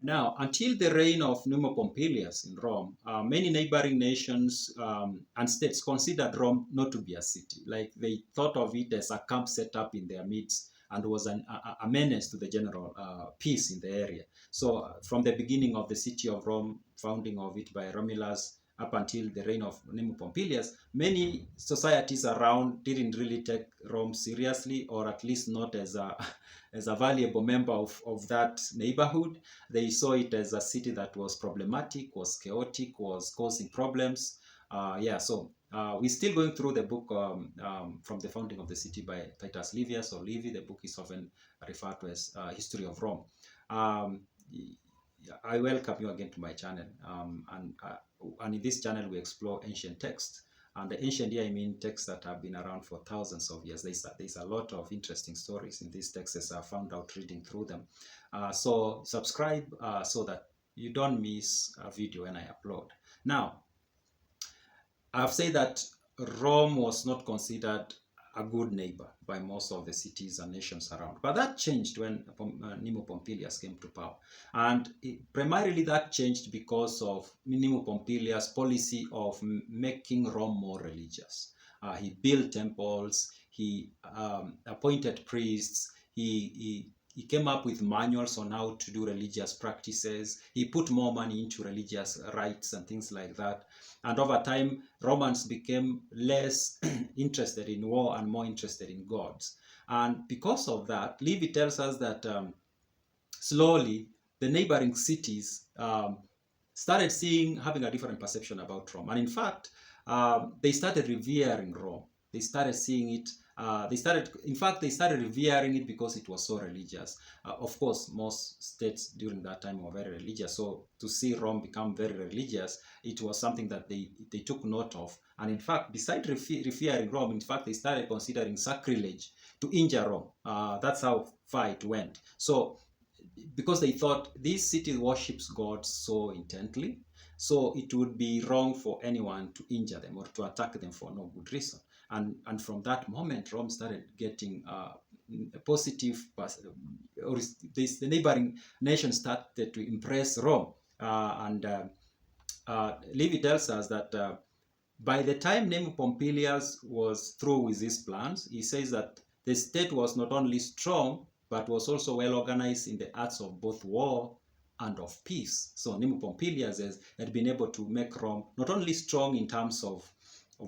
Now, until the reign of Numa Pompilius in Rome, many neighboring nations and states considered Rome not to be a city. Like they thought of it as a camp set up in their midst and was a menace to the general peace in the area. So from the beginning of the city of Rome, founding of it by Romulus, up until the reign of Numa Pompilius, many societies around didn't really take Rome seriously, or at least not as a as a valuable member of that neighborhood. They saw it as a city that was problematic, was chaotic, was causing problems. So we're still going through the book from the founding of the city by Titus Livius or Livy. The book is often referred to as History of Rome. I welcome you again to my channel. And in this channel, we explore ancient texts. And the ancient here, I mean texts that have been around for thousands of years. There's a lot of interesting stories in these texts as I found out reading through them. So subscribe so that you don't miss a video when I upload. Now, I've said that Rome was not considered a good neighbor by most of the cities and nations around. But that changed when Numa Pompilius came to power. And primarily that changed because of Numa Pompilius' policy of making Rome more religious. He built temples, he appointed priests, he came up with manuals on how to do religious practices. He put more money into religious rites and things like that. And over time, Romans became less interested in war and more interested in gods. And because of that, Livy tells us that slowly the neighboring cities started having a different perception about Rome. And in fact, they started revering Rome. They started seeing it. They started revering it because it was so religious. Of course, most states during that time were very religious. So to see Rome become very religious, it was something that they took note of. And in fact, besides revering Rome, in fact, they started considering sacrilege to injure Rome. That's how far it went. So because they thought this city worships God so intently, so it would be wrong for anyone to injure them or to attack them for no good reason. And from that moment, Rome started getting a positive, or the neighboring nations started to impress Rome. Livy tells us that by the time Numa Pompilius was through with his plans, he says that the state was not only strong, but was also well organized in the arts of both war and of peace. So Numa Pompilius had been able to make Rome not only strong in terms of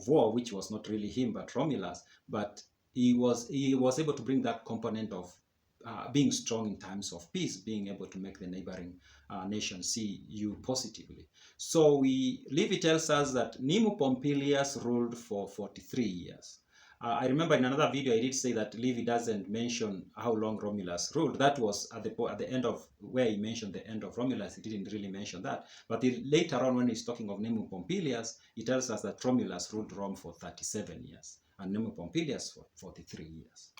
war, which was not really him, but Romulus, but he was able to bring that component of being strong in times of peace, being able to make the neighboring nation see you positively. So Livy tells us that Numa Pompilius ruled for 43 years. I remember in another video I did say that Livy doesn't mention how long Romulus ruled. That was at the end of where he mentioned the end of Romulus. He didn't really mention that. But later on, when he's talking of Numa Pompilius, he tells us that Romulus ruled Rome for 37 years and Numa Pompilius for 43 years.